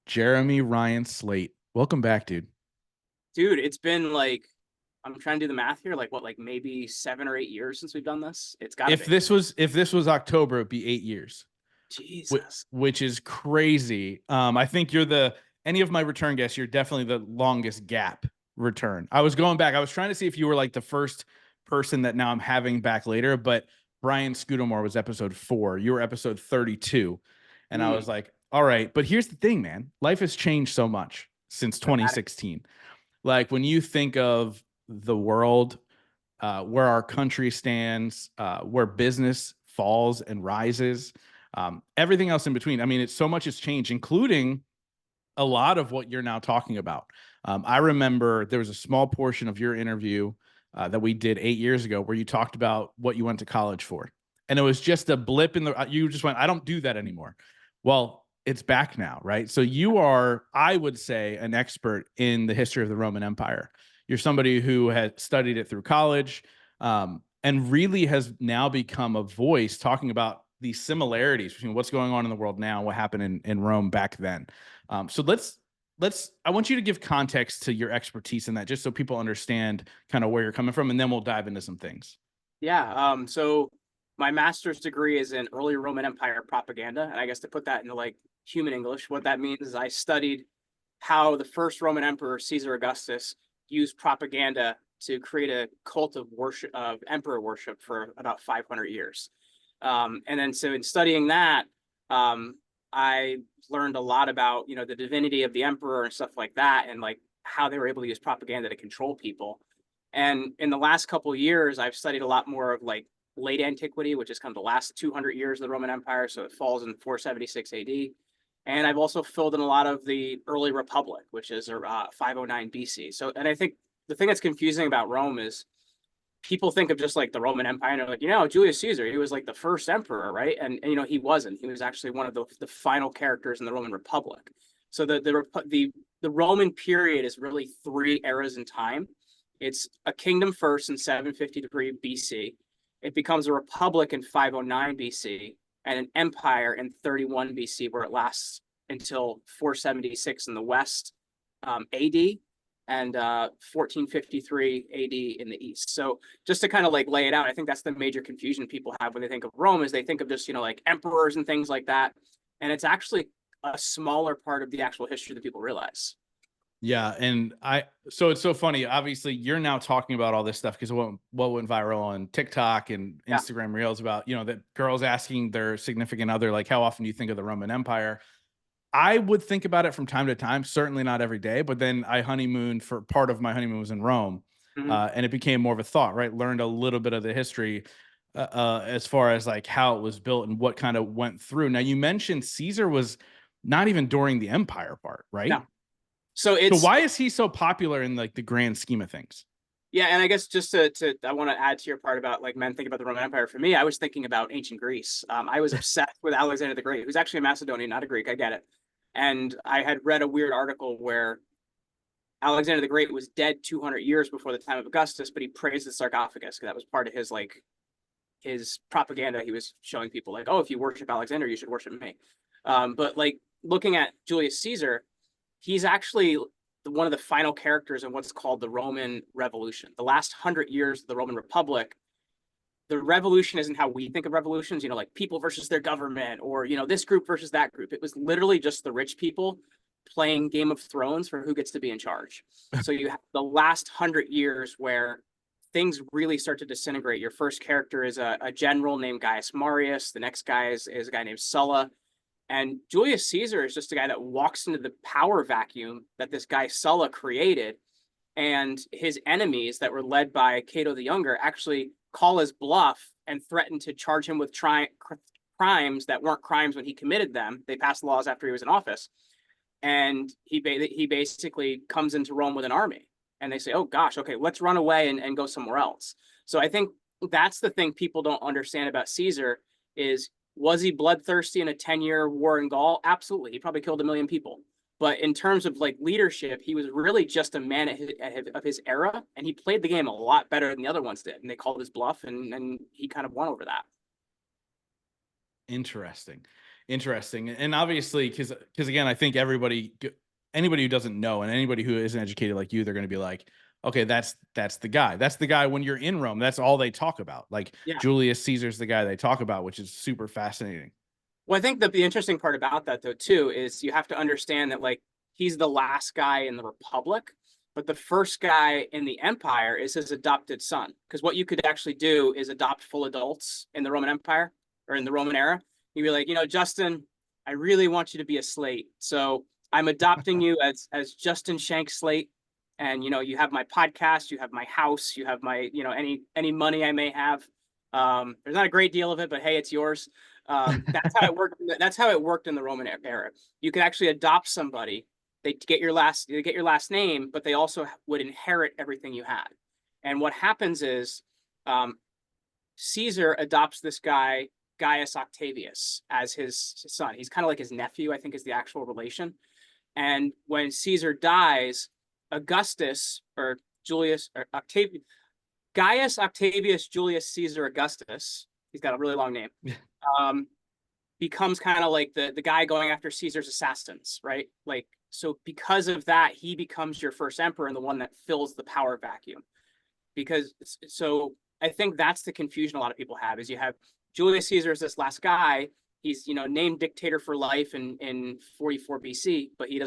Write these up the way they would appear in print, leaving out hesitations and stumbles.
Jeremy Ryan Slate. Welcome back, dude. Dude, it's been like I'm trying to do the math here, like maybe 7 or 8 years since we've done this. It's gotta If be. this was October, it'd be 8 years, Jesus. which is crazy. I think you're the any of my return guests, you're definitely the longest gap return. I was going back. I was trying to see if you were like the first person that now I'm having back later, but Brian Scudamore was episode 4. You were episode 32. And I was Mm, like, all right, but here's the thing, man. Life has changed so much since dramatic. 2016. Like when you think of the world, where our country stands, where business falls and rises, everything else in between. I mean, it's so much has changed, including a lot of what you're now talking about. I remember there was a small portion of your interview that we did 8 years ago where you talked about what you went to college for. And it was just a blip in the, you just went, I don't do that anymore. Well, it's back now, right? So you are, I would say, an expert in the history of the Roman Empire. You're somebody who had studied it through college, and really has now become a voice talking about the similarities between what's going on in the world now and what happened in Rome back then. So let's I want you to give context to your expertise in that, just so people understand kind of where you're coming from, and then we'll dive into some things. Yeah. So my master's degree is in early Roman Empire propaganda. And I guess to put that into like human English, what that means is I studied how the first Roman emperor, Caesar Augustus, used propaganda to create a cult of worship of emperor worship for about 500 years. And then so in studying that, I learned a lot about, the divinity of the emperor and stuff like that, and like how they were able to use propaganda to control people. And in the last couple of years, I've studied a lot more of like late antiquity, which is kind of the last 200 years of the Roman Empire. So it falls in 476 AD. And I've also filled in a lot of the early Republic, which is 509 BC. So, and I think the thing that's confusing about Rome is people think of just like the Roman Empire and they're like, Julius Caesar, he was like the first emperor, right? And he wasn't. He was actually one of the final characters in the Roman Republic. So the Roman period is really 3 eras in time. It's a kingdom first in 753 BC. It becomes a republic in 509 BC and an empire in 31 BC, where it lasts until 476 in the West, AD, and 1453 AD in the East. So just to kind of like lay it out, I think that's the major confusion people have when they think of Rome, is they think of just, like emperors and things like that. And it's actually a smaller part of the actual history that people realize. Yeah, and so it's so funny. Obviously, you're now talking about all this stuff because what went viral on TikTok and Yeah. Instagram Reels about, that girls asking their significant other, like, how often do you think of the Roman Empire? I would think about it from time to time, certainly not every day, but then I honeymooned, for part of my honeymoon was in Rome, Mm-hmm. and it became more of a thought, right? Learned a little bit of the history, as far as like how it was built and what kind of went through. Now, you mentioned Caesar was not even during the empire part, right? No. So So it's why is he so popular in like the grand scheme of things? Yeah, and I guess just to I want to add to your part about like men think about the Roman Empire. For me, I was thinking about ancient Greece. I was obsessed with Alexander the Great, who's actually a Macedonian, not a Greek. I get it. And I had read a weird article where Alexander the Great was dead 200 years before the time of Augustus, but he praised the sarcophagus because that was part of his propaganda. He was showing people like, oh, if you worship Alexander, you should worship me. But like looking at Julius Caesar, he's actually one of the final characters in what's called the Roman Revolution. The last 100 years of the Roman Republic, the revolution isn't how we think of revolutions, like people versus their government, or, this group versus that group. It was literally just the rich people playing Game of Thrones for who gets to be in charge. So you have the last 100 years where things really start to disintegrate. Your first character is a general named Gaius Marius. The next guy is a guy named Sulla. And Julius Caesar is just a guy that walks into the power vacuum that this guy Sulla created. And his enemies that were led by Cato the Younger actually call his bluff and threaten to charge him with crimes that weren't crimes when he committed them. They passed laws after he was in office. And he basically comes into Rome with an army. And they say, oh, gosh, okay, let's run away and go somewhere else. So I think that's the thing people don't understand about Caesar is, was he bloodthirsty in a 10-year war in Gaul? Absolutely. He probably killed 1 million people. But in terms of like leadership, he was really just a man of his era, and he played the game a lot better than the other ones did. And they called his bluff, and he kind of won over that. Interesting. Interesting. And obviously, because again, I think anybody who doesn't know and anybody who isn't educated like you, they're going to be like, okay, that's the guy. That's the guy when you're in Rome. That's all they talk about. Like Yeah. Julius Caesar's the guy they talk about, which is super fascinating. Well, I think that the interesting part about that though too is you have to understand that like he's the last guy in the Republic, but the first guy in the Empire is his adopted son. Because what you could actually do is adopt full adults in the Roman Empire or in the Roman era. You'd be like, Justin, I really want you to be a Slate, so I'm adopting you as Justin Schenck Slate, and you have my podcast, you have my house, you have my any money I may have. There's not a great deal of it, but hey, it's yours. That's how it worked. That's how it worked in the Roman era. You could actually adopt somebody. They get your last name, but they also would inherit everything you had. And what happens is Caesar adopts this guy, Gaius Octavius, as his son. He's kind of like his nephew, I think is the actual relation. And when Caesar dies, Augustus or Julius or Octavius, Gaius Octavius Julius Caesar Augustus, he's got a really long name, becomes kind of like the guy going after Caesar's assassins, right? Like, so because of that, he becomes your first emperor and the one that fills the power vacuum. So I think that's the confusion a lot of people have is you have Julius Caesar as this last guy. He's named dictator for life in 44 BC, but he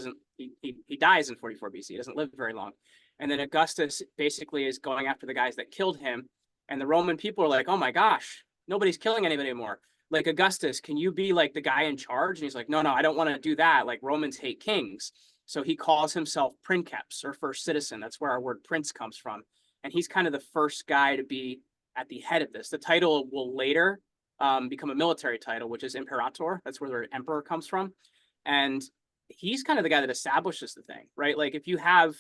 dies in 44 BC. He doesn't live very long. And then Augustus basically is going after the guys that killed him. And the Roman people are like, oh my gosh, nobody's killing anybody anymore. Like, Augustus, can you be like the guy in charge? And he's like, no, I don't want to do that. Like, Romans hate kings. So he calls himself princeps or first citizen. That's where our word prince comes from. And he's kind of the first guy to be at the head of this. The title will later become a military title, which is imperator. That's where the emperor comes from. And he's kind of the guy that establishes the thing, right? Like, if you have,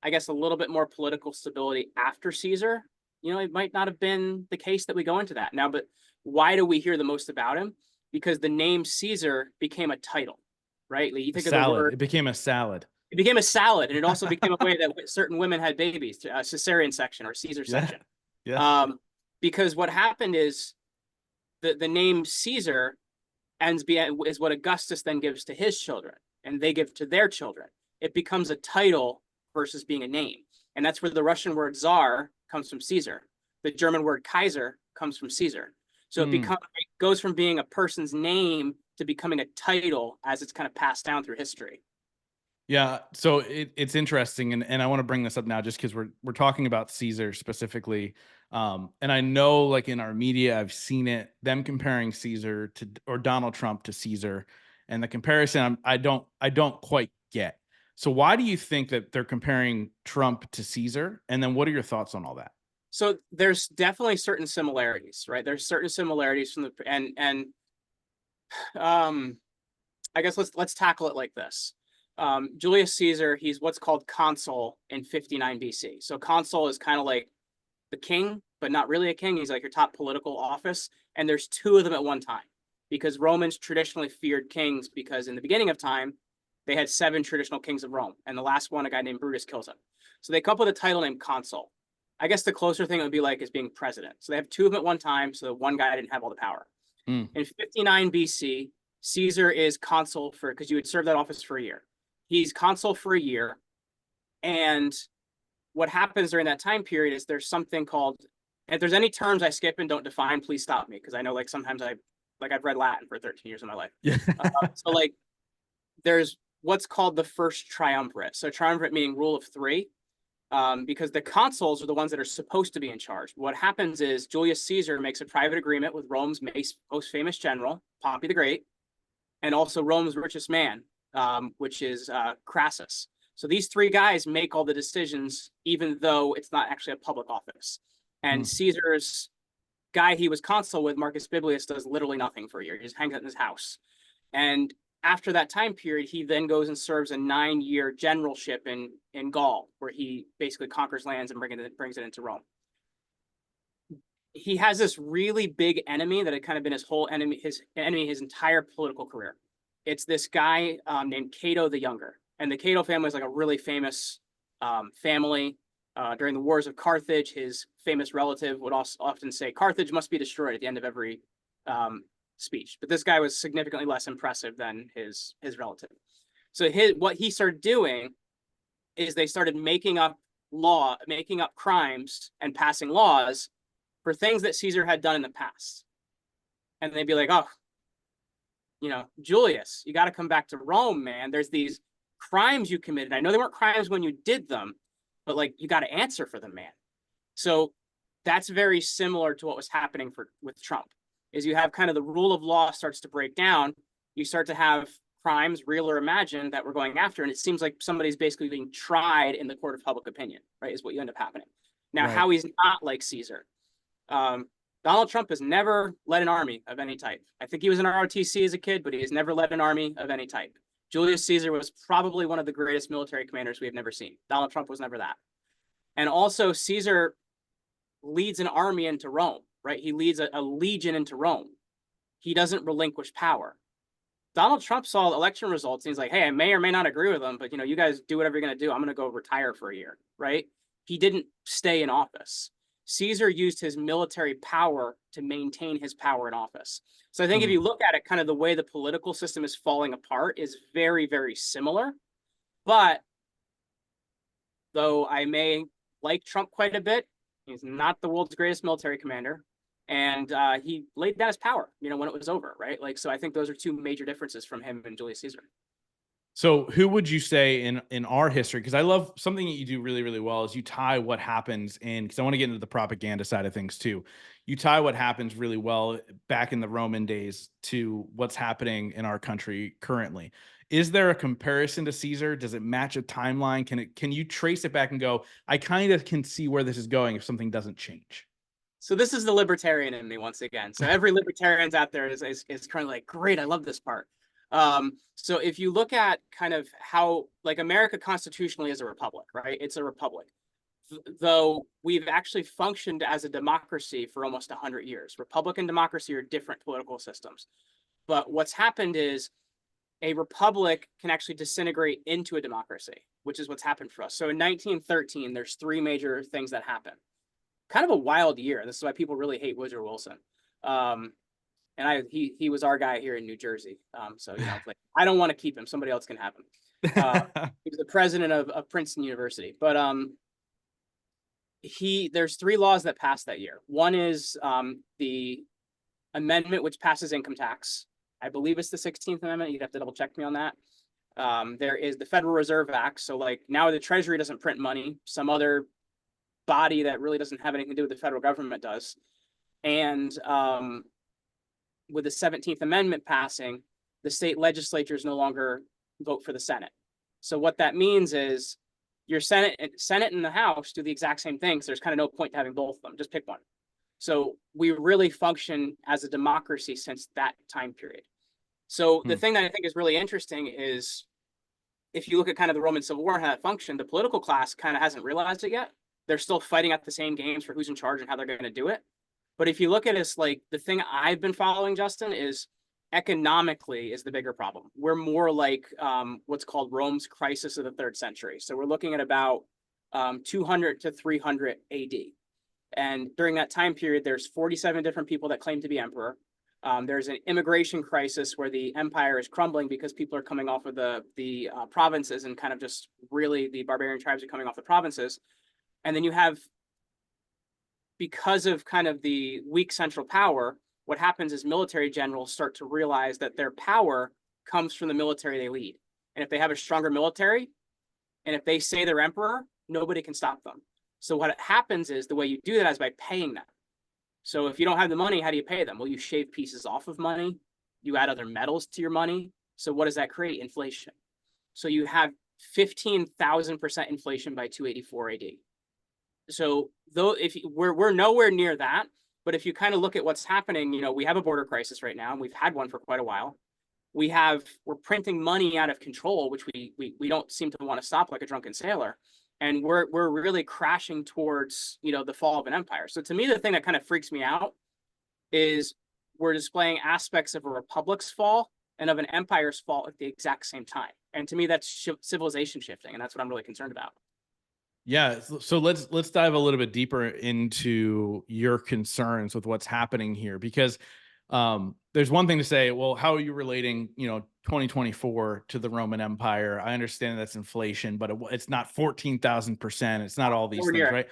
I guess, a little bit more political stability after Caesar, it might not have been the case that we go into that now. But why do we hear the most about him? Because the name Caesar became a title, right? Like, you think of the word, it became a salad. It became a salad, and it also became a way that certain women had babies, cesarean section or Caesar section. Yeah. Because what happened is the name Caesar is what Augustus then gives to his children, and they give to their children. It becomes a title versus being a name. And that's where the Russian word Tsar comes from Caesar. The German word Kaiser comes from Caesar. So it goes from being a person's name to becoming a title as it's kind of passed down through history. Yeah, so it's interesting, and I want to bring this up now just because we're talking about Caesar specifically, and I know like in our media I've seen them comparing Caesar to or Donald Trump to Caesar, and the comparison I don't quite get. So why do you think that they're comparing Trump to Caesar, and then what are your thoughts on all that? So there's definitely certain similarities, right? There's certain similarities from I guess let's tackle it like this. Julius Caesar, he's what's called consul in 59 BC. So consul is kind of like the king, but not really a king. He's like your top political office. And there's two of them at one time because Romans traditionally feared kings because in the beginning of time, they had 7 traditional kings of Rome. And the last one, a guy named Brutus, kills him. So they come up with a title named consul. I guess the closer thing it would be like is being president. So they have 2 of them at one time. So one guy didn't have all the power. In 59 BC, Caesar is consul because you would serve that office for a year. He's consul for a year. And what happens during that time period is there's something called, and if there's any terms I skip and don't define, please stop me. Because I know like sometimes I've read Latin for 13 years of my life. Yeah. So like there's what's called the first triumvirate. So triumvirate meaning rule of 3. Because the consuls are the ones that are supposed to be in charge. What happens is Julius Caesar makes a private agreement with Rome's most famous general, Pompey the Great, and also Rome's richest man, which is Crassus. So these 3 guys make all the decisions, even though it's not actually a public office. And Caesar's guy he was consul with, Marcus Biblius, does literally nothing for a year. He just hangs out in his house. And after that time period, he then goes and serves a 9-year generalship in Gaul, where he basically conquers lands and brings it into Rome. He has this really big enemy that had kind of been his entire political career. It's this guy named Cato the Younger. And the Cato family is like a really famous family. During the wars of Carthage, his famous relative would also often say, Carthage must be destroyed at the end of every speech, but this guy was significantly less impressive than his relative. So what he started doing is they started making up crimes and passing laws for things that Caesar had done in the past. And they'd be like, oh, Julius, you got to come back to Rome, man. There's these crimes you committed. I know they weren't crimes when you did them, but like, you got to answer for them, man. So that's very similar to what was happening with Trump, is you have kind of the rule of law starts to break down. You start to have crimes, real or imagined, that we're going after. And it seems like somebody's basically being tried in the court of public opinion, right, is what you end up happening. Now, Right. how he's not like Caesar. Donald Trump has never led an army of any type. I think he was in ROTC as a kid, but he has never led an army of any type. Julius Caesar was probably one of the greatest military commanders we have never seen. Donald Trump was never that. And also, Caesar leads an army into Rome, right? He leads a legion into Rome. He doesn't relinquish power. Donald Trump saw election results and he's like, hey, I may or may not agree with them, but you guys do whatever you're going to do. I'm going to go retire for a year, right? He didn't stay in office. Caesar used his military power to maintain his power in office. So I think if you look at it, kind of the way the political system is falling apart is very, very similar. But though I may like Trump quite a bit, he's not the world's greatest military commander. And he laid down his power, when it was over, right? Like, so I think those are two major differences from him and Julius Caesar. So who would you say in our history? Because I love something that you do really, really well is you tie what happens in, because I want to get into the propaganda side of things too. You tie what happens really well back in the Roman days to what's happening in our country currently. Is there a comparison to Caesar? Does it match a timeline? Can you trace it back and go, I kind of can see where this is going if something doesn't change? So this is the libertarian in me once again. So every libertarian's out there is currently like, great, I love this part. So if you look at kind of how, like, America constitutionally is a republic, right? It's a republic. Though we've actually functioned as a democracy for almost 100 years. Republic and democracy are different political systems. But what's happened is a republic can actually disintegrate into a democracy, which is what's happened for us. So in 1913, there's three major things that happen. Kind of a wild year. This is why people really hate Woodrow Wilson. And he was our guy here in New Jersey. So, like, I don't want to keep him. Somebody else can have him. He was the president of Princeton University. But there's three laws that passed that year. One is the amendment which passes income tax. I believe it's the 16th Amendment. You'd have to double check me on that. There is the Federal Reserve Act. So, like, now the Treasury doesn't print money. Some other body that really doesn't have anything to do with the federal government does. And with the 17th Amendment passing, the state legislatures no longer vote for the Senate. So what that means is your Senate and the House do the exact same thing. So there's kind of no point to having both of them. Just pick one. So we really function as a democracy since that time period. So the thing that I think is really interesting is if you look at kind of the Roman Civil War and how it functioned, the political class kind of hasn't realized it yet. They're still fighting at the same games for who's in charge and how they're going to do it. But if you look at it, like, the thing I've been following, Justin, is economically is the bigger problem. We're more like what's called Rome's crisis of the 3rd century. So we're looking at about 200 to 300 AD. And during that time period, there's 47 different people that claim to be emperor. There's an immigration crisis where the empire is crumbling because people are coming off of the provinces, and kind of just really the barbarian tribes are coming off the provinces. And then you have, because of kind of the weak central power, what happens is military generals start to realize that their power comes from the military they lead. And if they have a stronger military, and if they say they're emperor, nobody can stop them. So what happens is the way you do that is by paying them. So if you don't have the money, how do you pay them? Well, you shave pieces off of money. You add other metals to your money. So what does that create? Inflation. So you have 15,000% inflation by 284 AD. So though if we're nowhere near that, but if you kind of look at what's happening, we have a border crisis right now, and we've had one for quite a while. We're printing money out of control, which we don't seem to want to stop, like a drunken sailor. And we're really crashing towards, the fall of an empire. So to me, the thing that kind of freaks me out is we're displaying aspects of a republic's fall and of an empire's fall at the exact same time. And to me, that's civilization shifting. And that's what I'm really concerned about. Yeah, so let's dive a little bit deeper into your concerns with what's happening here, because There's one thing to say, well, how are you relating, 2024 to the Roman Empire? I understand that's inflation, but it's not 14,000%. It's not all these Over things, here. right?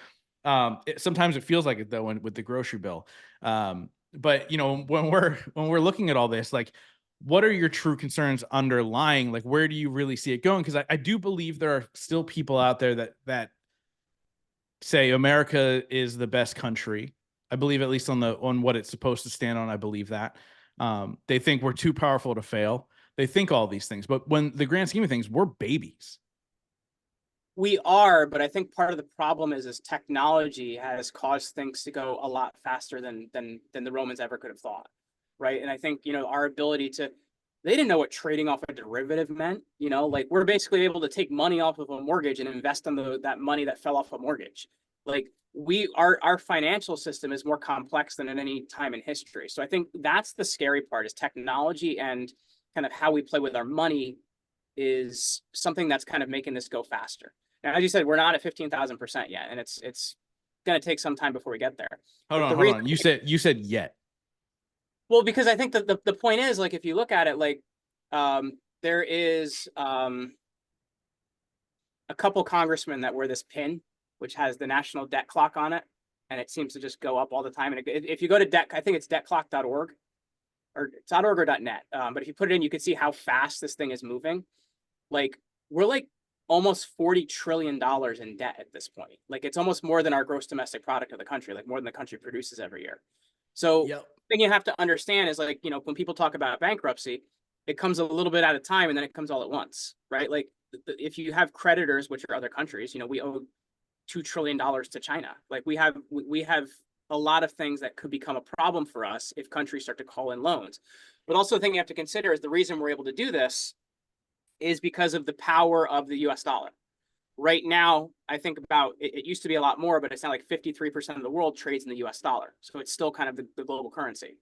Sometimes it feels like it though, with the grocery bill. But when we're looking at all this, like, what are your true concerns underlying? Like, where do you really see it going? Because I do believe there are still people out there that say America is the best country. I believe, at least on what it's supposed to stand on, I believe that. They think we're too powerful to fail. They think all these things, but when the grand scheme of things, we're babies. We are, but I think part of the problem is technology has caused things to go a lot faster than the Romans ever could have thought, right? And I think our ability to they didn't know what trading off a derivative meant. Like we're basically able to take money off of a mortgage and invest on that money that fell off a mortgage. Like our financial system is more complex than at any time in history. So I think that's the scary part is technology and kind of how we play with our money is something that's kind of making this go faster. Now, as you said, we're not at 15,000% yet, and it's going to take some time before we get there. Hold But on, hold on. You said yet. well, because I think that the point is, like, if you look at it, like, there is a couple congressmen that wear this pin, which has the national debt clock on it, and it seems to just go up all the time. And if you go to debt, I think it's debtclock.org, or it's .org or .net. But if you put it in, you can see how fast this thing is moving. Like we're like almost $40 trillion in debt at this point. Like it's almost more than our gross domestic product of the country, like more than the country produces every year. So Yep. the thing you have to understand is like, when people talk about bankruptcy, it comes a little bit at a time and then it comes all at once, right? Like if you have creditors, which are other countries, we owe $2 trillion to China. Like we have a lot of things that could become a problem for us if countries start to call in loans. But also the thing you have to consider is the reason we're able to do this is because of the power of the US dollar. Right now, I think about it used to be a lot more, but it's now like 53% of the world trades in the US dollar. So it's still kind of the global currency.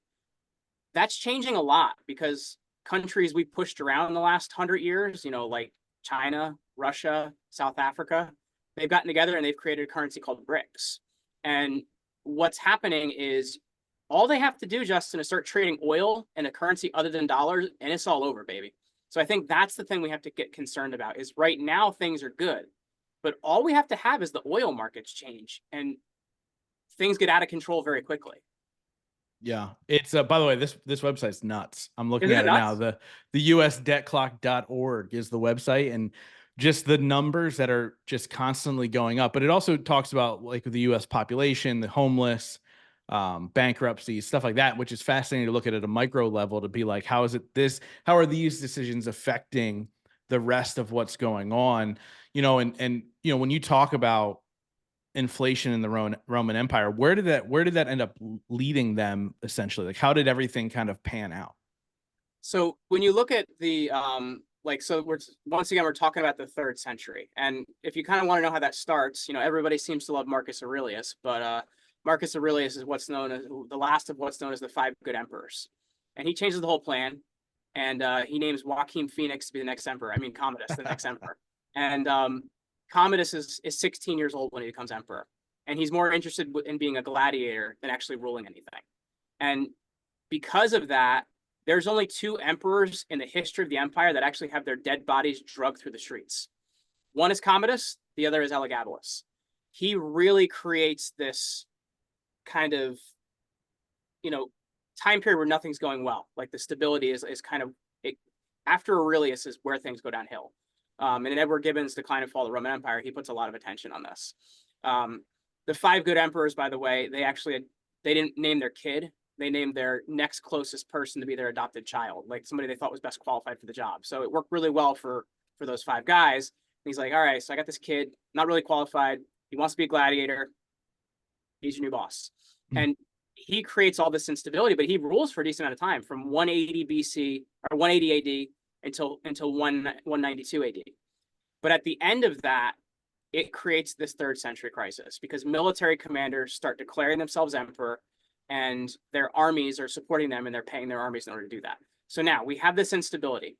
That's changing a lot because countries we pushed around in the last 100 years, like China, Russia, South Africa, they've gotten together and they've created a currency called BRICS. And what's happening is all they have to do, Justin, is start trading oil and a currency other than dollars, and it's all over, baby. So I think that's the thing we have to get concerned about is right now things are good, but all we have to have is the oil markets change and things get out of control very quickly. Yeah. It's by the way, this website's nuts. I'm looking Isn't at it it now. nuts? The usdebtclock.org is the website, and just the numbers that are just constantly going up. But it also talks about like the US population, the homeless, bankruptcy, stuff like that, which is fascinating to look at a micro level to be like, how are these decisions affecting the rest of what's going on? And when you talk about inflation in the Roman Empire, where did that end up leading them essentially? Like, how did everything kind of pan out? So when you look at the so we're talking about the 3rd century, and if you kind of want to know how that starts, everybody seems to love Marcus Aurelius, but Marcus Aurelius is what's known as the last of what's known as the 5 good emperors, and he changes the whole plan, and he names Joaquin Phoenix to be the next emperor. I mean Commodus, the next emperor, and Commodus is 16 years old when he becomes emperor, and he's more interested in being a gladiator than actually ruling anything, and because of that, there's only 2 emperors in the history of the empire that actually have their dead bodies dragged through the streets. One is Commodus, the other is Elagabalus. He really creates this kind of, time period where nothing's going well. Like the stability is kind of, after Aurelius is where things go downhill. And in Edward Gibbon's Decline and Fall of the Roman Empire, he puts a lot of attention on this. The 5 good emperors, by the way, they didn't name their kid. They named their next closest person to be their adopted child, like somebody they thought was best qualified for the job. So it worked really well for those 5 guys. And he's like, all right, so I got this kid, not really qualified. He wants to be a gladiator. He's your new boss. Mm-hmm. And he creates all this instability, but he rules for a decent amount of time, from 180 BC or 180 AD until 192 AD. But at the end of that, it creates this 3rd century crisis because military commanders start declaring themselves emperor, and their armies are supporting them, and they're paying their armies in order to do that. So now we have this instability.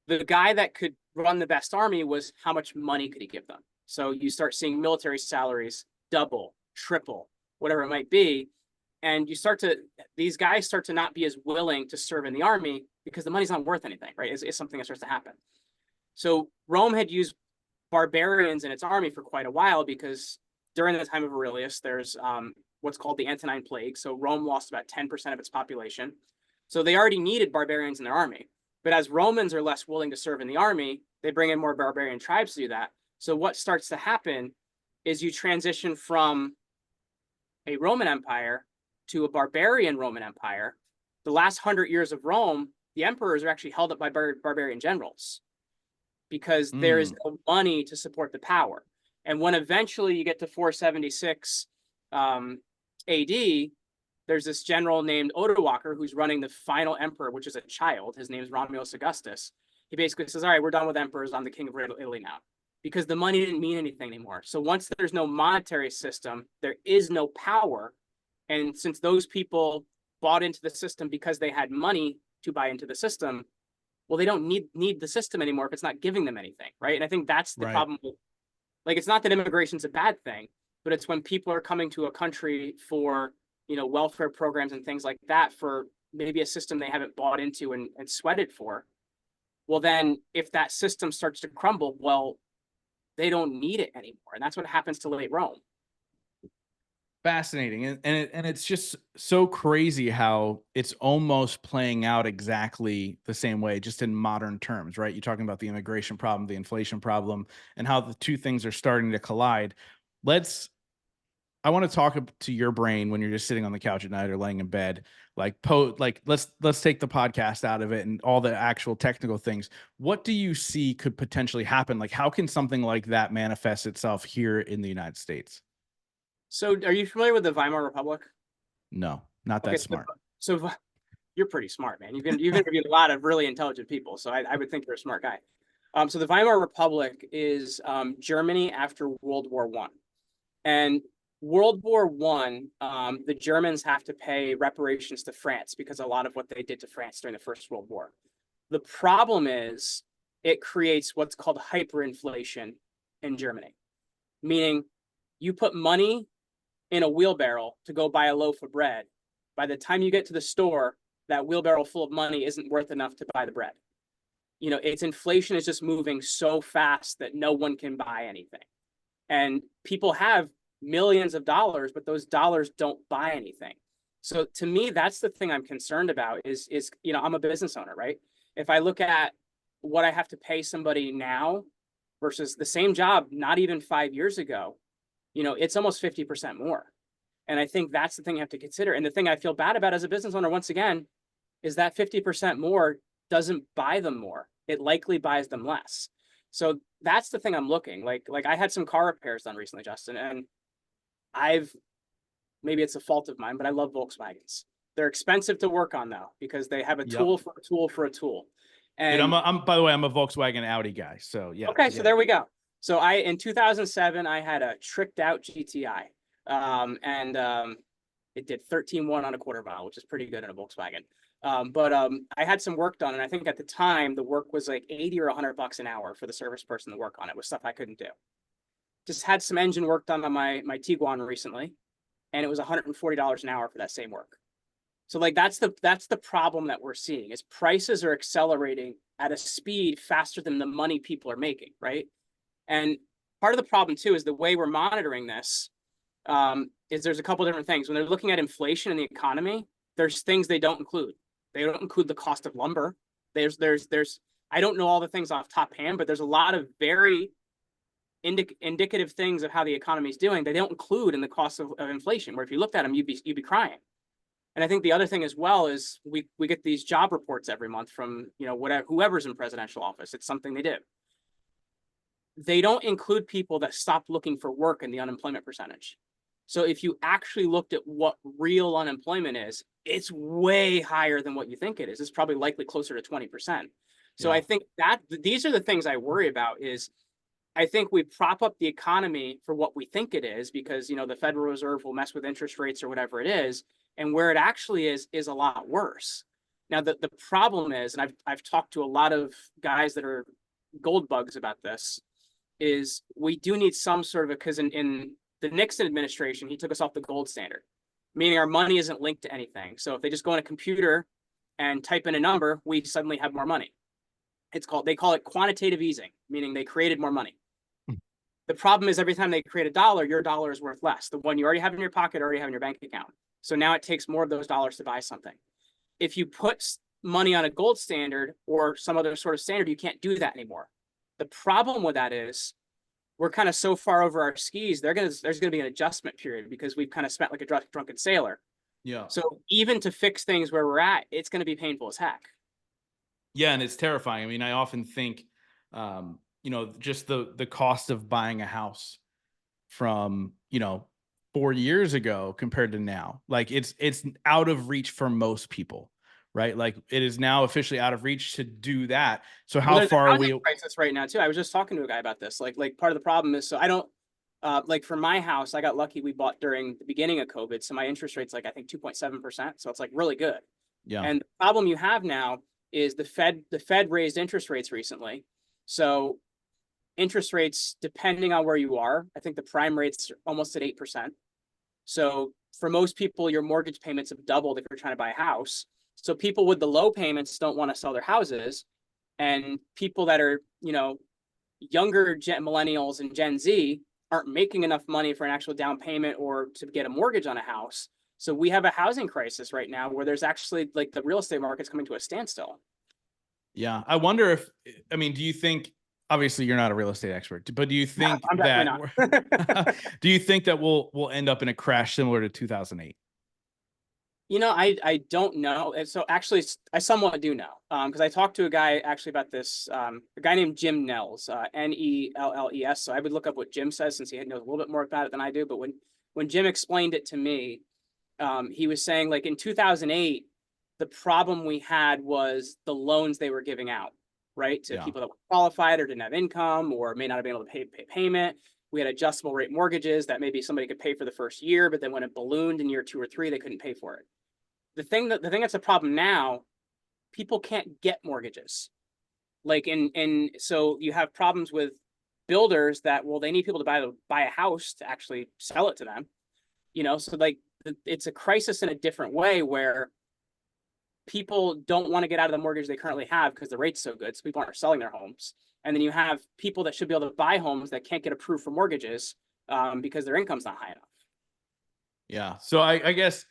The guy that could run the best army was how much money could he give them? So you start seeing military salaries double, triple, whatever it might be. And these guys start to not be as willing to serve in the army because the money's not worth anything, right? It's something that starts to happen. So Rome had used barbarians in its army for quite a while because during the time of Aurelius, there's what's called the Antonine Plague. So Rome lost about 10% of its population. So they already needed barbarians in their army. But as Romans are less willing to serve in the army, they bring in more barbarian tribes to do that. So what starts to happen is you transition from a Roman Empire to a barbarian Roman Empire. The last 100 years of Rome, the emperors are actually held up by barbarian generals because there is no money to support the power. And when eventually you get to 476 AD, there's this general named Odoacer who's running the final emperor, which is a child. His name is Romulus Augustus. He basically says, all right, we're done with emperors. I'm the king of Italy now, because the money didn't mean anything anymore. So once there's no monetary system, there is no power. And since those people bought into the system because they had money to buy into the system, well, they don't need the system anymore if it's not giving them anything, right? And I think that's the problem. Like, it's not that immigration's a bad thing, but it's when people are coming to a country for, welfare programs and things like that for maybe a system they haven't bought into and sweated for. Well, then if that system starts to crumble, well, they don't need it anymore. And that's what happens to late Rome. Fascinating. And it's just so crazy how it's almost playing out exactly the same way, just in modern terms, right? You're talking about the immigration problem, the inflation problem, and how the two things are starting to collide. I want to talk to your brain when you're just sitting on the couch at night or laying in bed. Let's take the podcast out of it and all the actual technical things. What do you see could potentially happen? Like, how can something like that manifest itself here in the United States? So are you familiar with the Weimar Republic? No, not that smart. So you're pretty smart, man. You've interviewed a lot of really intelligent people. So I would think you're a smart guy. So the Weimar Republic is Germany after World War I. And World War I, the Germans have to pay reparations to France because a lot of what they did to France during the First World War. The problem is it creates what's called hyperinflation in Germany, meaning you put money in a wheelbarrow to go buy a loaf of bread. By the time you get to the store, that wheelbarrow full of money isn't worth enough to buy the bread. Inflation is just moving so fast that no one can buy anything. And people have millions of dollars, but those dollars don't buy anything. So to me, that's the thing I'm concerned about is I'm a business owner, right? If I look at what I have to pay somebody now versus the same job not even 5 years ago, it's almost 50% more. And I think that's the thing you have to consider. And the thing I feel bad about as a business owner, once again, is that 50% more doesn't buy them more. It likely buys them less. So that's the thing I'm looking like I had some car repairs done recently, Justin, and maybe it's a fault of mine, but I love Volkswagens. They're expensive to work on though, because they have a tool for a tool for a tool. And I'm by the way, I'm a Volkswagen Audi guy. So yeah. Okay. So there we go. So in 2007, I had a tricked out GTI. It did 13.1 on a quarter mile, which is pretty good in a Volkswagen. I had some work done, and I think at the time the work was like 80 or $100 an hour for the service person to work on it with stuff I couldn't do. Just had some engine work done on my Tiguan recently, and it was $140 an hour for that same work. So that's the problem that we're seeing is prices are accelerating at a speed faster than the money people are making, right? And part of the problem too is the way we're monitoring this is there's a couple different things. When they're looking at inflation in the economy, there's things they don't include. They don't include the cost of lumber. There's I don't know all the things off top hand, but there's a lot of very indicative things of how the economy is doing. They don't include in the cost of inflation, where if you looked at them, you'd be crying. And I think the other thing as well is we get these job reports every month from whoever's in presidential office. It's something they do. They don't include people that stopped looking for work in the unemployment percentage. So if you actually looked at what real unemployment is, it's way higher than what you think it is. It's probably likely closer to 20%. So I think that these are the things I worry about is I think we prop up the economy for what we think it is because, the Federal Reserve will mess with interest rates or whatever it is. And where it actually is a lot worse. Now, the problem is, and I've talked to a lot of guys that are gold bugs about this, is we do need some sort of because in the Nixon administration, he took us off the gold standard. meaning our money isn't linked to anything. So if they just go on a computer and type in a number, we suddenly have more money. They call it quantitative easing, meaning they created more money. The problem is every time they create a dollar, your dollar is worth less. The one you already have in your pocket, already have in your bank account. So now it takes more of those dollars to buy something. If you put money on a gold standard or some other sort of standard, you can't do that anymore. The problem with that is we're kind of so far over our skis, there's going to be an adjustment period because we've kind of spent like a drunken sailor. Yeah. So even to fix things where we're at, it's going to be painful as heck. Yeah, and it's terrifying. I mean, I often think, just the cost of buying a house from 4 years ago compared to now. Like it's out of reach for most people, right? Like it is now officially out of reach to do that. So how There's far a are we? crisis right now too. I was just talking to a guy about this. Like part of the problem is, so I don't like for my house, I got lucky. We bought during the beginning of COVID, so my interest rate's like I think 2.7%. So it's like really good. Yeah. And the problem you have now is the Fed raised interest rates recently. So interest rates, depending on where you are, I think the prime rate's almost at 8%. So for most people, your mortgage payments have doubled if you're trying to buy a house. So people with the low payments don't want to sell their houses. And people that are, younger millennials and Gen Z aren't making enough money for an actual down payment or to get a mortgage on a house. So we have a housing crisis right now where there's actually like the real estate market's coming to a standstill. Yeah. I wonder if, do you think, obviously you're not a real estate expert, but do you think I'm definitely that, do you think that we'll end up in a crash similar to 2008? I don't know. And so actually, I somewhat do know because I talked to a guy actually about this, a guy named Jim Nelles, Nelles. So I would look up what Jim says since he knows a little bit more about it than I do. But when Jim explained it to me, he was saying like in 2008, the problem we had was the loans they were giving out, right? To people that were qualified or didn't have income or may not have been able to pay payment. We had adjustable rate mortgages that maybe somebody could pay for the first year, but then when it ballooned in year 2 or 3, they couldn't pay for it. The thing that's a problem now, people can't get mortgages. Like so you have problems with builders that, well, they need people to buy a house to actually sell it to them. So like it's a crisis in a different way where people don't want to get out of the mortgage they currently have because the rate's so good. So people aren't selling their homes. And then you have people that should be able to buy homes that can't get approved for mortgages because their income's not high enough. Yeah. So I guess,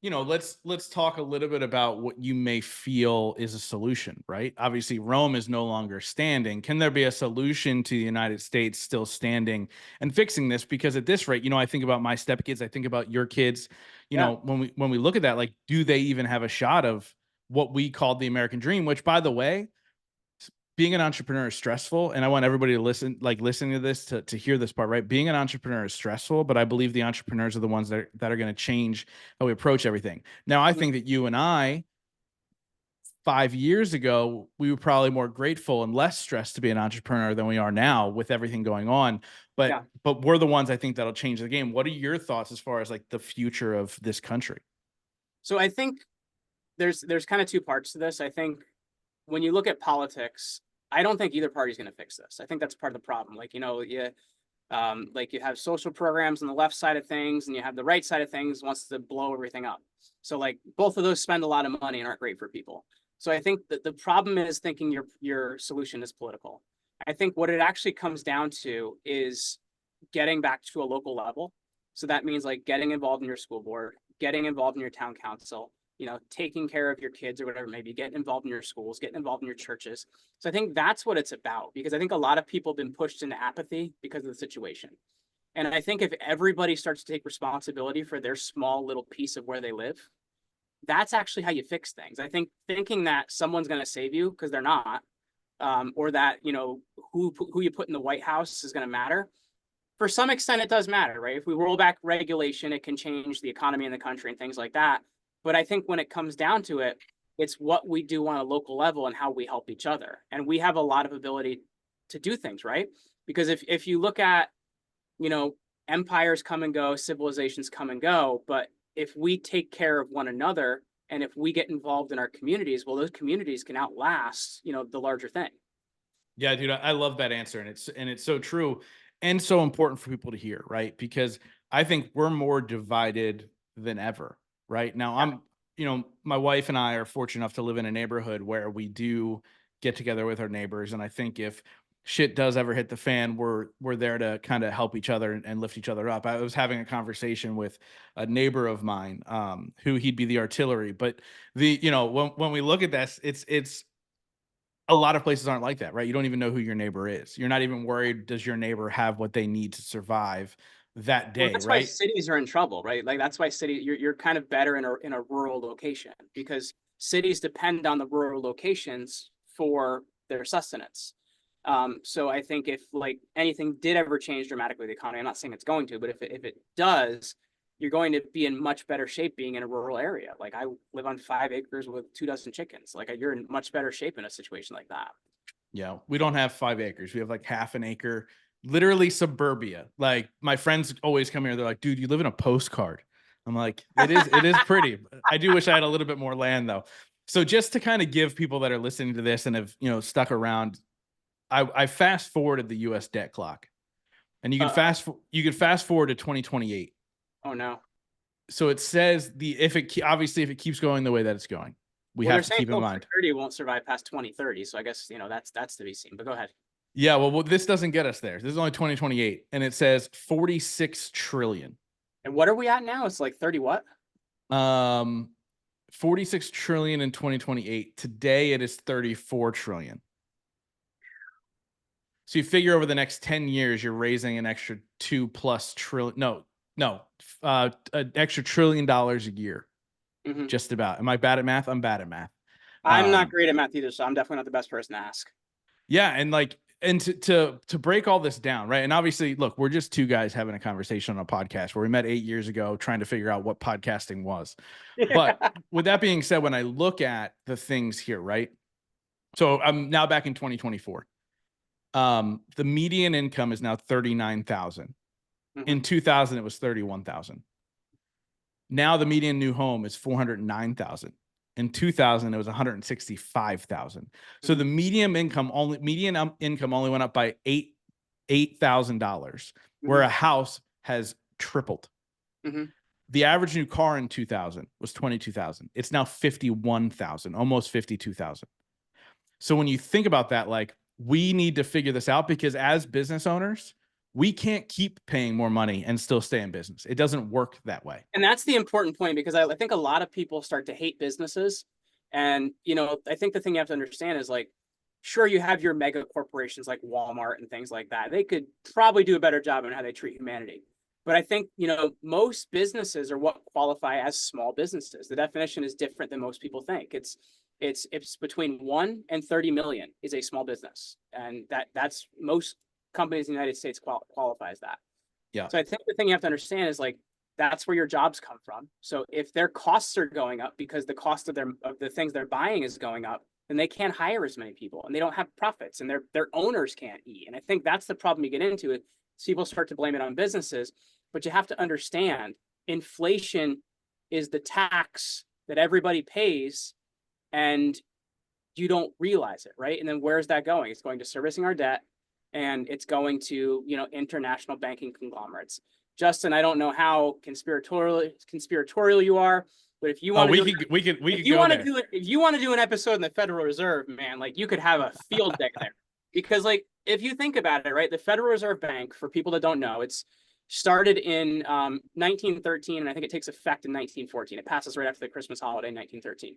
let's talk a little bit about what you may feel is a solution, right? Obviously, Rome is no longer standing. Can there be a solution to the United States still standing and fixing this? Because at this rate, I think about my stepkids, I think about your kids, when we look at that, like, do they even have a shot of what we called the American dream, which, by the way, being an entrepreneur is stressful. And I want everybody to listening to this to hear this part, right? Being an entrepreneur is stressful, but I believe the entrepreneurs are the ones that are going to change how we approach everything. Now, I think that you and I, 5 years ago, we were probably more grateful and less stressed to be an entrepreneur than we are now with everything going on. But we're the ones I think that'll change the game. What are your thoughts as far as like the future of this country? So I think there's kind of two parts to this. I think when you look at politics, I don't think either party is going to fix this. I think that's part of the problem. Like, you have social programs on the left side of things and you have the right side of things wants to blow everything up. So like both of those spend a lot of money and aren't great for people. So I think that the problem is thinking your solution is political. I think what it actually comes down to is getting back to a local level. So that means like getting involved in your school board, getting involved in your town council, taking care of your kids or whatever, maybe getting involved in your schools, getting involved in your churches. So I think that's what it's about, because I think a lot of people have been pushed into apathy because of the situation. And I think if everybody starts to take responsibility for their small little piece of where they live, that's actually how you fix things. I think thinking that someone's going to save you because they're not, or that, who you put in the White House is going to matter. For some extent, it does matter, right? If we roll back regulation, it can change the economy in the country and things like that. But I think when it comes down to it, it's what we do on a local level and how we help each other. And we have a lot of ability to do things, right? Because if you look at, empires come and go, civilizations come and go, but if we take care of one another and if we get involved in our communities, well, those communities can outlast, the larger thing. Yeah, dude, I love that answer. And it's so true and so important for people to hear, right? Because I think we're more divided than ever. Right now, Yeah. my wife and I are fortunate enough to live in a neighborhood where we do get together with our neighbors. And I think if shit does ever hit the fan, we're there to kind of help each other and lift each other up. I was having a conversation with a neighbor of mine, who he'd be the artillery, but when we look at this, it's a lot of places aren't like that, right? You don't even know who your neighbor is. You're not even worried, does your neighbor have what they need to survive that Well, day, that's why right? cities are in trouble, right? Like that's why you're kind of better in a rural location because cities depend on the rural locations for their sustenance. So I think if like anything did ever change dramatically the economy, I'm not saying it's going to, but if it does, you're going to be in much better shape being in a rural area. Like I live on 5 acres with 24 chickens. Like you're in much better shape in a situation like that. Yeah, we don't have 5 acres. We have like half an acre, literally suburbia. Like my friends always come here. They're like, dude, you live in a postcard. I'm like, it is pretty. I do wish I had a little bit more land though. So just to kind of give people that are listening to this and have, stuck around, I fast forwarded the US debt clock and you can fast forward to 2028. Oh no. So it says obviously if it keeps going the way that it's going, we Well, they're have to saying keep in folks mind. 30 won't survive past 2030. So I guess, that's to be seen, but go ahead. Yeah, well, this doesn't get us there. This is only 2028, and it says 46 trillion. And what are we at now? It's like 30 what? 46 trillion in 2028. Today it is 34 trillion. So you figure over the next 10 years, you're raising an extra 2+ trillion. No, an extra $1 trillion a year. Mm-hmm. Just about. Am I bad at math? I'm bad at math. I'm not great at math either, so I'm definitely not the best person to ask. Yeah, and to break all this down, right? And obviously, look, we're just two guys having a conversation on a podcast where we met 8 years ago trying to figure out what podcasting was. But with that being said, when I look at the things here, right? So I'm now back in 2024. The median income is now 39,000. Mm-hmm. In 2000, it was 31,000. Now the median new home is 409,000. In 2000, it was 165,000. So the median income only went up by $8,000, where a house has tripled. Mm-hmm. The average new car in 2000 was 22,000. It's now 51,000, almost 52,000. So when you think about that, like we need to figure this out because as business owners, we can't keep paying more money and still stay in business. It doesn't work that way. And that's the important point because I think a lot of people start to hate businesses. And, I think the thing you have to understand is like, sure, you have your mega corporations like Walmart and things like that. They could probably do a better job on how they treat humanity. But I think, most businesses are what qualify as small businesses. The definition is different than most people think. It's between 1 and 30 million is a small business. And that's most companies in the United States qualifies that. Yeah. So I think the thing you have to understand is like, that's where your jobs come from. So if their costs are going up because the cost of the things they're buying is going up, then they can't hire as many people and they don't have profits and their owners can't eat. And I think that's the problem you get into it. People start to blame it on businesses, but you have to understand inflation is the tax that everybody pays and you don't realize it, right? And then where's that going? It's going to servicing our debt and it's going to, international banking conglomerates. Justin, I don't know how conspiratorial you are, but if you want to, if you want to do an episode in the Federal Reserve, man, like you could have a field day there, because like if you think about it, right, the Federal Reserve Bank, for people that don't know, it's started in 1913, and I think it takes effect in 1914. It passes right after the Christmas holiday in 1913.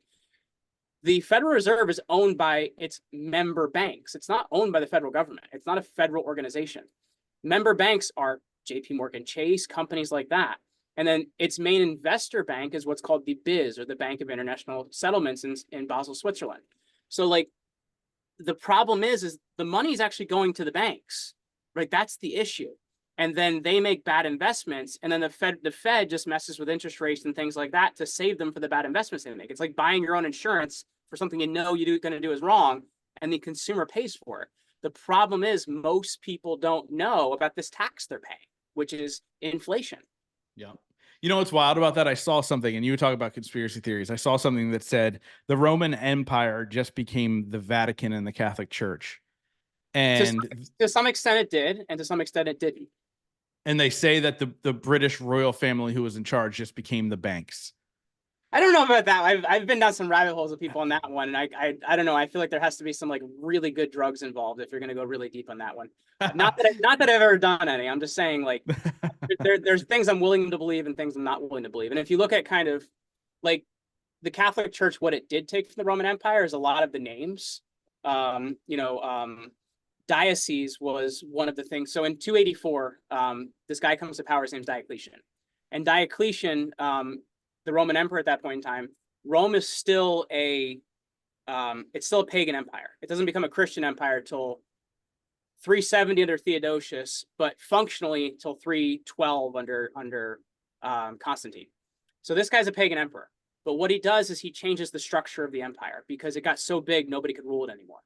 The Federal Reserve is owned by its member banks. It's not owned by the federal government. It's not a federal organization. Member banks are JP Morgan Chase, companies like that. And then its main investor bank is what's called the BIS, or the Bank of International Settlements in Basel, Switzerland. So like the problem is the money is actually going to the banks, right? That's the issue. And then they make bad investments. And then the Fed just messes with interest rates and things like that to save them for the bad investments they make. It's like buying your own insurance for something you're going to do is wrong, and the consumer pays for it. The problem is most people don't know about this tax they're paying, which is inflation. Yeah. You know what's wild about that? I saw something, and you were talking about conspiracy theories. I saw something that said the Roman Empire just became the Vatican and the Catholic Church. And to some extent it did, and to some extent it didn't. And they say that the British royal family who was in charge just became the banks. I don't know about that. I've been down some rabbit holes with people on that one, and I don't know. I feel like there has to be some like really good drugs involved if you're going to go really deep on that one. Not that I've ever done any. I'm just saying like there's things I'm willing to believe and things I'm not willing to believe. And if you look at kind of like the Catholic Church, what it did take from the Roman Empire is a lot of the names. Diocese was one of the things. So in 284, this guy comes to power. His name's Diocletian, and Diocletian, the Roman Emperor at that point in time, Rome is still it's still a pagan empire. It doesn't become a Christian empire till 370 under Theodosius, but functionally till 312 under Constantine. So this guy's a pagan emperor. But what he does is he changes the structure of the empire because it got so big nobody could rule it anymore.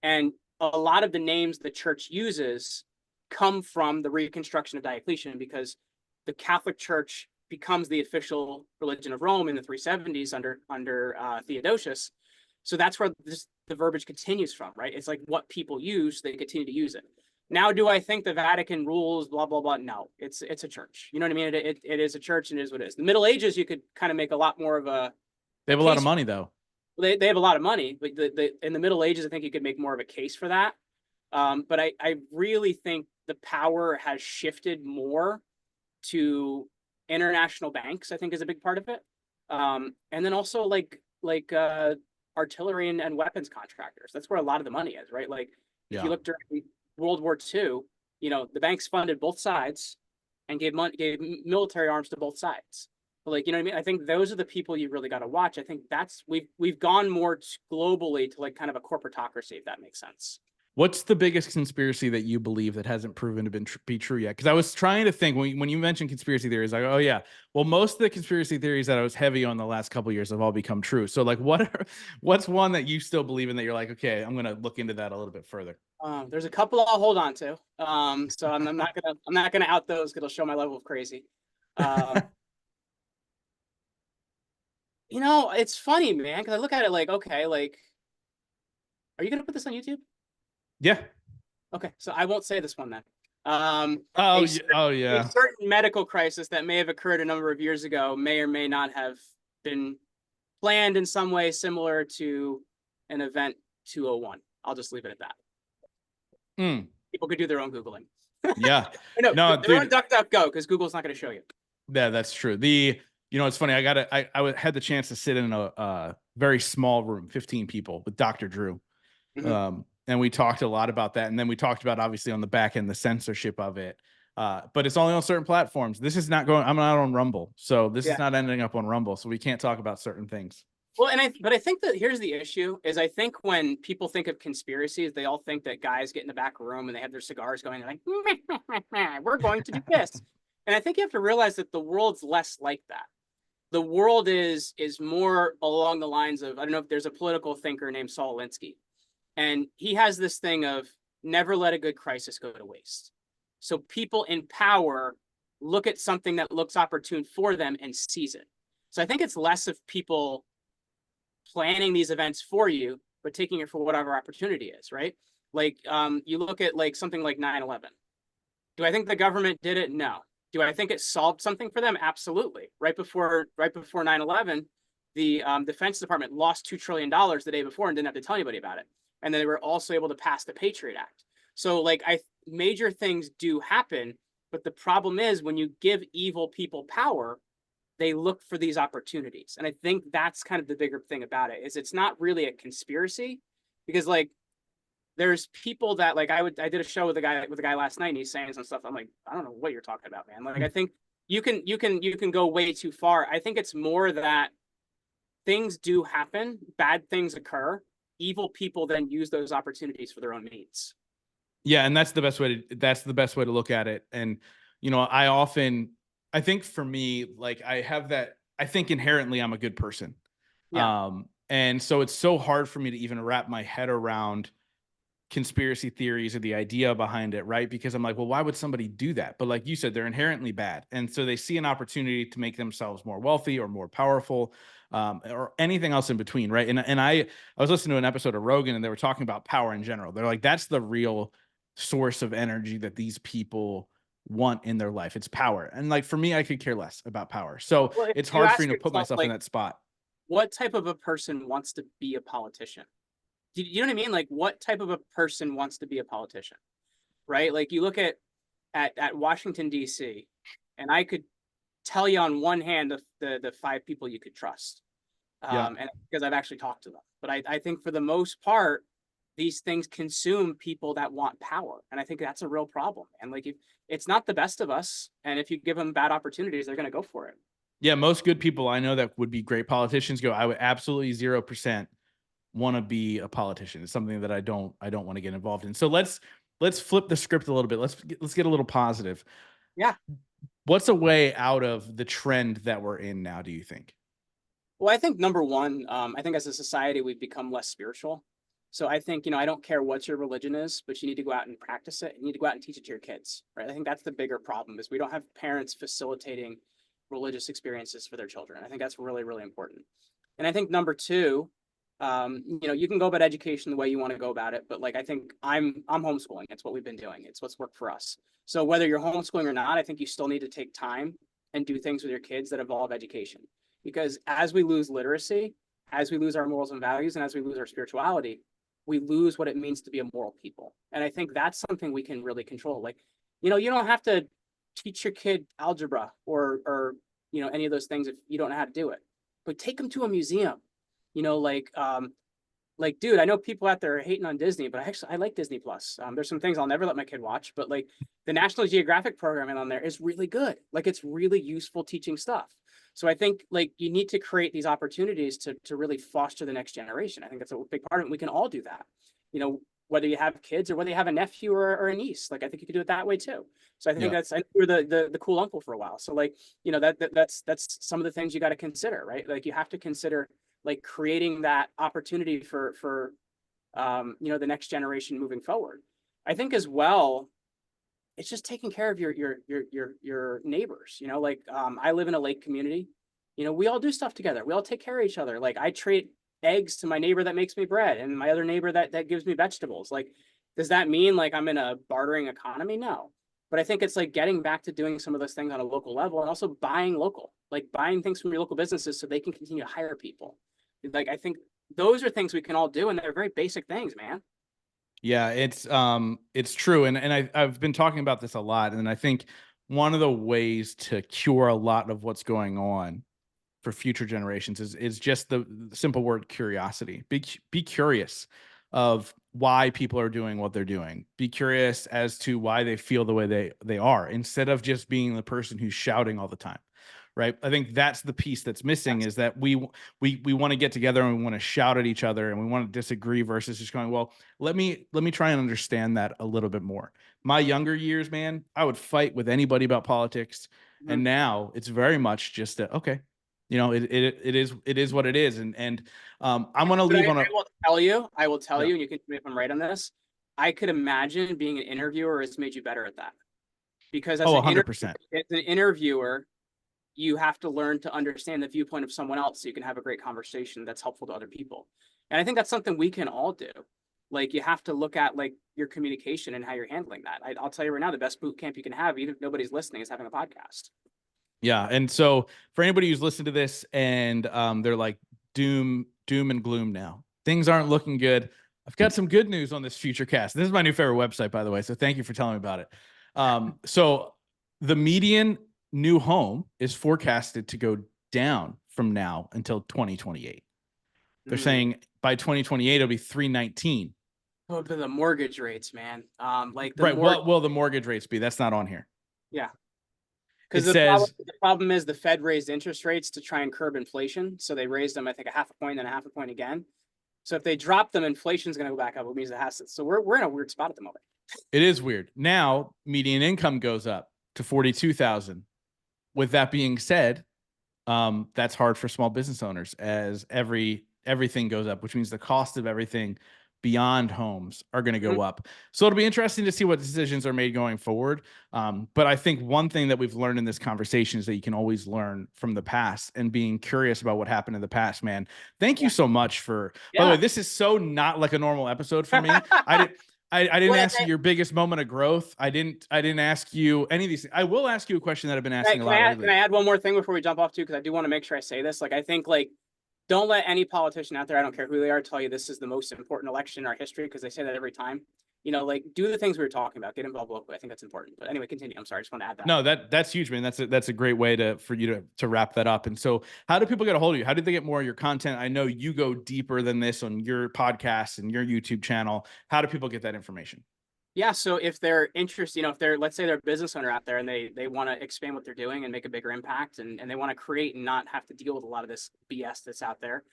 And a lot of the names the church uses come from the reconstruction of Diocletian, because the Catholic Church becomes the official religion of Rome in the 370s under Theodosius. So that's where the verbiage continues from, right? It's like what people use, they continue to use it. Now, do I think the Vatican rules, blah, blah, blah? No, it's a church. You know what I mean? It is a church, and it is what it is. The Middle Ages, you could kind of make a lot more of a... They have a lot of money, though. They have a lot of money, but in the Middle Ages, I think you could make more of a case for that. But I really think the power has shifted more to international banks, I think, is a big part of it. And then also like artillery and weapons contractors. That's where a lot of the money is, right? Like if you look during World War II, the banks funded both sides and gave military arms to both sides. Like, you know what I mean? I think those are the people you really got to watch. I think that's we've gone more globally to like kind of a corporatocracy, if that makes sense. What's the biggest conspiracy that you believe that hasn't proven to be true yet? Because I was trying to think when you mentioned conspiracy theories, like, oh yeah, well, most of the conspiracy theories that I was heavy on the last couple of years have all become true. So like, what's one that you still believe in that you're like, okay, I'm gonna look into that a little bit further? There's a couple I'll hold on to. So I'm not gonna out those because it'll show my level of crazy. It's funny, man, because I look at it like, okay, like, are you gonna put this on YouTube? Yeah. Okay, so I won't say this one then. A certain medical crisis that may have occurred a number of years ago may or may not have been planned in some way similar to an event 201. I'll just leave it at that. People could do their own Googling. Yeah. No, they're on DuckDuckGo because Google's not going to show you. Yeah, that's true. It's funny. I had the chance to sit in a very small room, 15 people, with Dr. Drew. Mm-hmm. And we talked a lot about that. And then we talked about, obviously, on the back end, the censorship of it. But it's only on certain platforms. This is not going, I'm not on Rumble. So this is not ending up on Rumble. So we can't talk about certain things. Well, but I think that here's the issue is I think when people think of conspiracies, they all think that guys get in the back room and they have their cigars going, like, we're going to do this. And I think you have to realize that the world's less like that. The world is more along the lines of, I don't know if there's a political thinker named Saul Alinsky. And he has this thing of never let a good crisis go to waste. So people in power look at something that looks opportune for them and seize it. So I think it's less of people planning these events for you, but taking it for whatever opportunity is, right? Like you look at like something like 9/11. Do I think the government did it? No. Do I think it solved something for them? Absolutely. Right before 9/11, the Defense Department lost $2 trillion the day before and didn't have to tell anybody about it. And then they were also able to pass the Patriot Act. So like major things do happen, but the problem is when you give evil people power, they look for these opportunities. And I think that's kind of the bigger thing about it is it's not really a conspiracy because like there's people that like I did a show with a guy last night and he's saying some stuff. I'm like, I don't know what you're talking about, man. Like I think you can go way too far. I think it's more that things do happen, bad things occur. Evil people then use those opportunities for their own means. Yeah, and that's the best way to look at it. And I think for me, like I think inherently I'm a good person. Yeah. And so it's so hard for me to even wrap my head around conspiracy theories or the idea behind it, right? Because I'm like, well, why would somebody do that? But like you said, they're inherently bad. And so they see an opportunity to make themselves more wealthy or more powerful, or anything else in between, right? And I was listening to an episode of Rogan and they were talking about power in general. They're like, that's the real source of energy that these people want in their life. It's power. And like, for me, I could care less about power. So Well, if it's you hard for me ask to put yourself, myself in like, that spot. what type of a person wants to be a politician? Do you know what I mean? Like, what type of a person wants to be a politician? Right? Like, you look at Washington D.C., and I could tell you on one hand the five people you could trust, Yeah. and because I've actually talked to them. But I think for the most part, these things consume people that want power, and I think that's a real problem. And like, if it's not the best of us, and if you give them bad opportunities, they're going to go for it. Yeah. Most good people I know that would be great politicians go, I would absolutely 0% want to be a politician. It's something that I don't want to get involved in. So let's flip the script a little bit. Let's get a little positive. Yeah. What's a way out of the trend that we're in now, do you think? Well, I think number one, I think as a society, we've become less spiritual. So I think, I don't care what your religion is, but you need to go out and practice it. You need to go out and teach it to your kids, right? I think that's the bigger problem is we don't have parents facilitating religious experiences for their children. I think that's really, really important. And I think number two, you can go about education the way you want to go about it, but like, I think I'm homeschooling. It's what we've been doing. It's what's worked for us. So whether you're homeschooling or not, I think you still need to take time and do things with your kids that involve education. Because as we lose literacy, as we lose our morals and values, and as we lose our spirituality, we lose what it means to be a moral people. And I think that's something we can really control. Like, you don't have to teach your kid algebra or any of those things if you don't know how to do it. But take them to a museum. Like, dude, I know people out there are hating on Disney, but I like Disney Plus. There's some things I'll never let my kid watch, but like the National Geographic programming on there is really good. Like, it's really useful teaching stuff. So I think like you need to create these opportunities to really foster the next generation. I think that's a big part of it. We can all do that. Whether you have kids or whether you have a nephew or a niece, like I think you could do it that way too. So I think I think you're the cool uncle for a while. So like, that's some of the things you got to consider, right? Like you have to consider like creating that opportunity for the next generation moving forward. I think as well, it's just taking care of your neighbors. I live in a lake community. We all do stuff together. We all take care of each other. Like I trade eggs to my neighbor that makes me bread and my other neighbor that gives me vegetables. Like, does that mean like I'm in a bartering economy? No. But I think it's like getting back to doing some of those things on a local level and also buying local, like buying things from your local businesses so they can continue to hire people. Like, I think those are things we can all do, and they're very basic things, man. Yeah, it's true. And I've been talking about this a lot. And I think one of the ways to cure a lot of what's going on for future generations is just the simple word curiosity. Be curious of why people are doing what they're doing. Be curious as to why they feel the way they are, instead of just being the person who's shouting all the time. Right. I think that's the piece that's missing, is that we want to get together and we want to shout at each other and we want to disagree versus just going, well, let me try and understand that a little bit more. My younger years, man, I would fight with anybody about politics. Mm-hmm. And now it's very much just okay. It is what it is. And I'm going to leave on a. I will tell you, and you can tell me if I'm right on this. I could imagine being an interviewer has made you better at that, because as 100%. As an interviewer, you have to learn to understand the viewpoint of someone else so you can have a great conversation that's helpful to other people. And I think that's something we can all do. Like, you have to look at like your communication and how you're handling that. I'll tell you right now, the best boot camp you can have, even if nobody's listening, is having a podcast. Yeah. And so for anybody who's listened to this and they're like doom and gloom now, things aren't looking good. I've got some good news on this future cast. This is my new favorite website, by the way. So thank you for telling me about it. So the median new home is forecasted to go down from now until 2028. They're saying by 2028 it'll be 319. Oh, but the mortgage rates, man. Like right. What will the mortgage rates be? That's not on here. Yeah. Because the problem is the Fed raised interest rates to try and curb inflation. So they raised them, I think, a half a point, then a half a point again. So if they drop them, inflation's going to go back up, which means it has to. So we're in a weird spot at the moment. It is weird. Now median income goes up to 42,000. With that being said, that's hard for small business owners as everything goes up, which means the cost of everything beyond homes are going to go up. So it'll be interesting to see what decisions are made going forward. But I think one thing that we've learned in this conversation is that you can always learn from the past, and being curious about what happened in the past, man. Thank you so much for, by the way, this is so not like a normal episode for me. I didn't Well, ask you your biggest moment of growth. I didn't ask you any of these things. I will ask you a question that I've been asking a lot can I lately. add one more thing before we jump off too? Because I do want to make sure I say this. Like, I think like don't let any politician out there, I don't care who they are, tell you this is the most important election in our history, because they say that every time. You know, like do the things we were talking about, get involved locally. I think that's important. But anyway, continue. I'm sorry, I just want to add that. No, that's huge, man. That's a great way for you to wrap that up. And so, how do people get a hold of you? How do they get more of your content? I know you go deeper than this on your podcast and your YouTube channel. How do people get that information? Yeah, so if they're interested, you know, if they're, let's say they're a business owner out there and they want to expand what they're doing and make a bigger impact, and they want to create and not have to deal with a lot of this BS that's out there,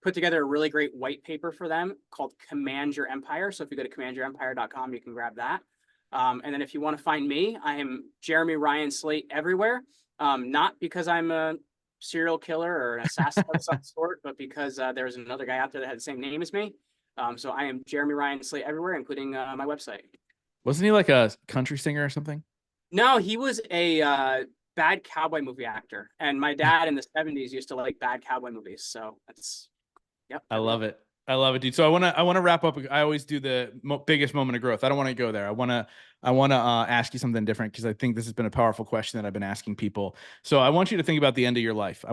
put together a really great white paper for them called Command Your Empire. So if you go to commandyourempire.com, you can grab that. And then if you want to find me, I am Jeremy Ryan Slate everywhere. Not because I'm a serial killer or an assassin of some sort, but because there's another guy out there that had the same name as me. So I am Jeremy Ryan Slate everywhere, including my website. Wasn't he like a country singer or something? No, he was a bad cowboy movie actor, and my dad in the '70s used to like bad cowboy movies. So that's, yep. I love it. I love it, dude. So I want to wrap up. I always do the biggest moment of growth. I don't want to go there. I want to ask you something different, because I think this has been a powerful question that I've been asking people. So I want you to think about the end of your life.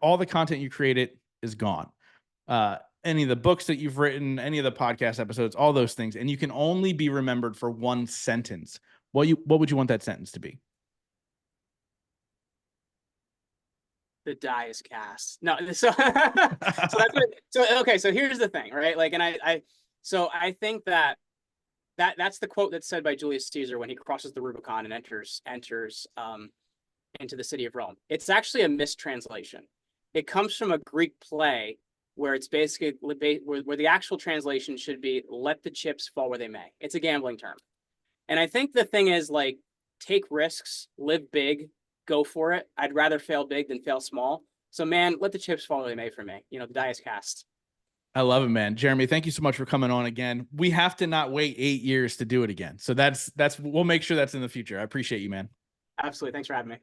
All the content you created is gone. Any of the books that you've written, any of the podcast episodes, all those things, and you can only be remembered for one sentence. What would you want that sentence to be? The die is cast. No, so so okay. So here's the thing, right? Like, and I think that's the quote that's said by Julius Caesar when he crosses the Rubicon and enters into the city of Rome. It's actually a mistranslation. It comes from a Greek play where it's basically where the actual translation should be "let the chips fall where they may." It's a gambling term, and I think the thing is, like, take risks, live big, go for it. I'd rather fail big than fail small. So, man, let the chips fall where they may for me. You know, the die is cast. I love it, man. Jeremy, thank you so much for coming on again. We have to not wait 8 years to do it again. So we'll make sure that's in the future. I appreciate you, man. Absolutely. Thanks for having me.